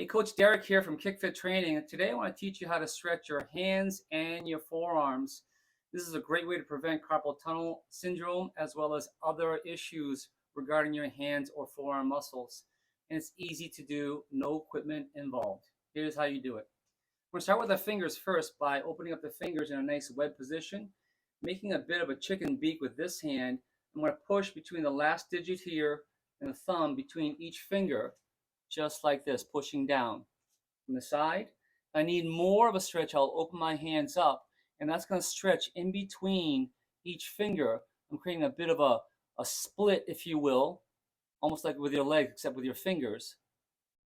Hey, Coach Derek here from KickFit Training, and today I want to teach you how to stretch your hands and your forearms. This is a great way to prevent carpal tunnel syndrome as well as other issues regarding your hands or forearm muscles. And it's easy to do, no equipment involved. Here's how you do it. We're going to start with the fingers first by opening up the fingers in a nice web position, making a bit of a chicken beak with this hand. I'm going to push between the last digit here and the thumb between each finger, just like this, pushing down from the side. I need more of a stretch. I'll open my hands up, and that's going to stretch in between each finger. I'm creating a bit of a split, if you will, almost like with your legs, except with your fingers,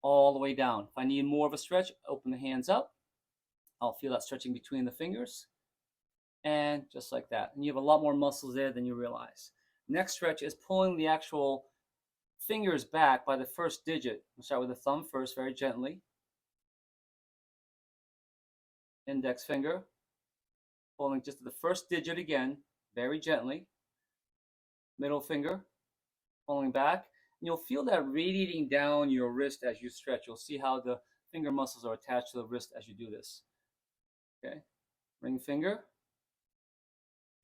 all the way down. If I need more of a stretch, open the hands up. I'll feel that stretching between the fingers, and just like that. And you have a lot more muscles there than you realize. Next stretch is pulling the actual fingers back by the first digit. We'll start with the thumb first, very gently. Index finger, pulling just to the first digit again, very gently. Middle finger, pulling back. And you'll feel that radiating down your wrist as you stretch. You'll see how the finger muscles are attached to the wrist as you do this. Okay, ring finger,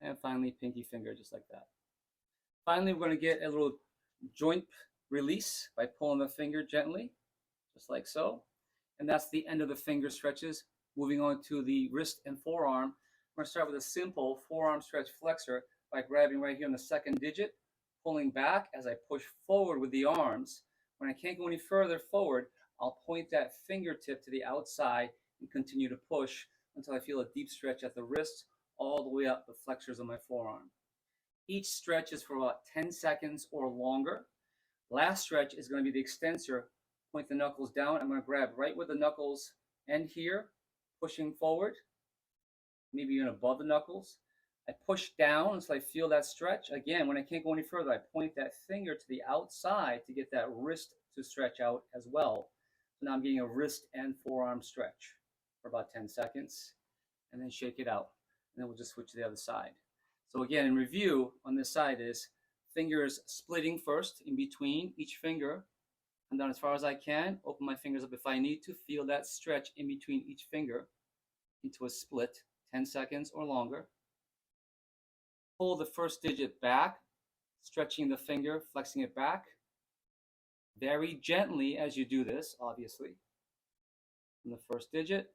and finally pinky finger, just like that. Finally, we're going to get a little joint release by pulling the finger gently, just like so. And that's the end of the finger stretches. Moving on to the wrist and forearm, we're going to start with a simple forearm stretch flexor by grabbing right here on the second digit, pulling back as I push forward with the arms. When I can't go any further forward, I'll point that fingertip to the outside and continue to push until I feel a deep stretch at the wrist all the way up the flexors of my forearm. Each stretch is for about 10 seconds or longer. Last stretch is going to be the extensor. Point the knuckles down. I'm going to grab right where the knuckles end here, pushing forward, maybe even above the knuckles. I push down until I feel that stretch. Again, when I can't go any further, I point that finger to the outside to get that wrist to stretch out as well. So now I'm getting a wrist and forearm stretch for about 10 seconds, and then shake it out. And then we'll just switch to the other side. So again, in review, on this side is fingers splitting first in between each finger. I'm down as far as I can. Open my fingers up if I need to. Feel that stretch in between each finger into a split, 10 seconds or longer. Pull the first digit back, stretching the finger, flexing it back. Very gently as you do this, obviously. From the first digit,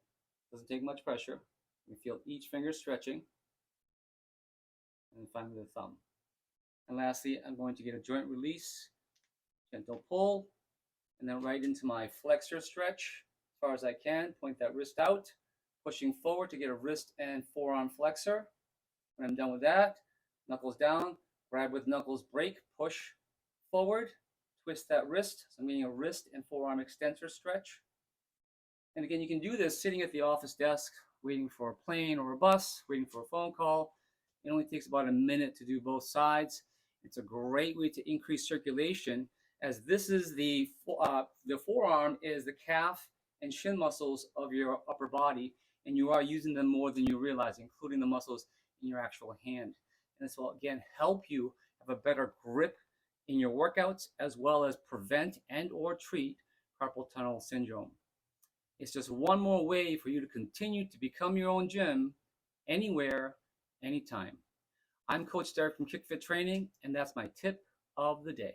doesn't take much pressure. You feel each finger stretching. And then finally the thumb. And lastly, I'm going to get a joint release, gentle pull, and then right into my flexor stretch as far as I can. Point that wrist out, pushing forward to get a wrist and forearm flexor. When I'm done with that, knuckles down, grab with knuckles, break, push forward, twist that wrist. So I'm getting a wrist and forearm extensor stretch. And again, you can do this sitting at the office desk, waiting for a plane or a bus, waiting for a phone call. It only takes about a minute to do both sides. It's a great way to increase circulation, as this is the forearm is the calf and shin muscles of your upper body, and you are using them more than you realize, including the muscles in your actual hand. And this will again help you have a better grip in your workouts, as well as prevent and or treat carpal tunnel syndrome. It's just one more way for you to continue to become your own gym, anywhere, anytime. I'm Coach Derek from KickFit Training, and that's my tip of the day.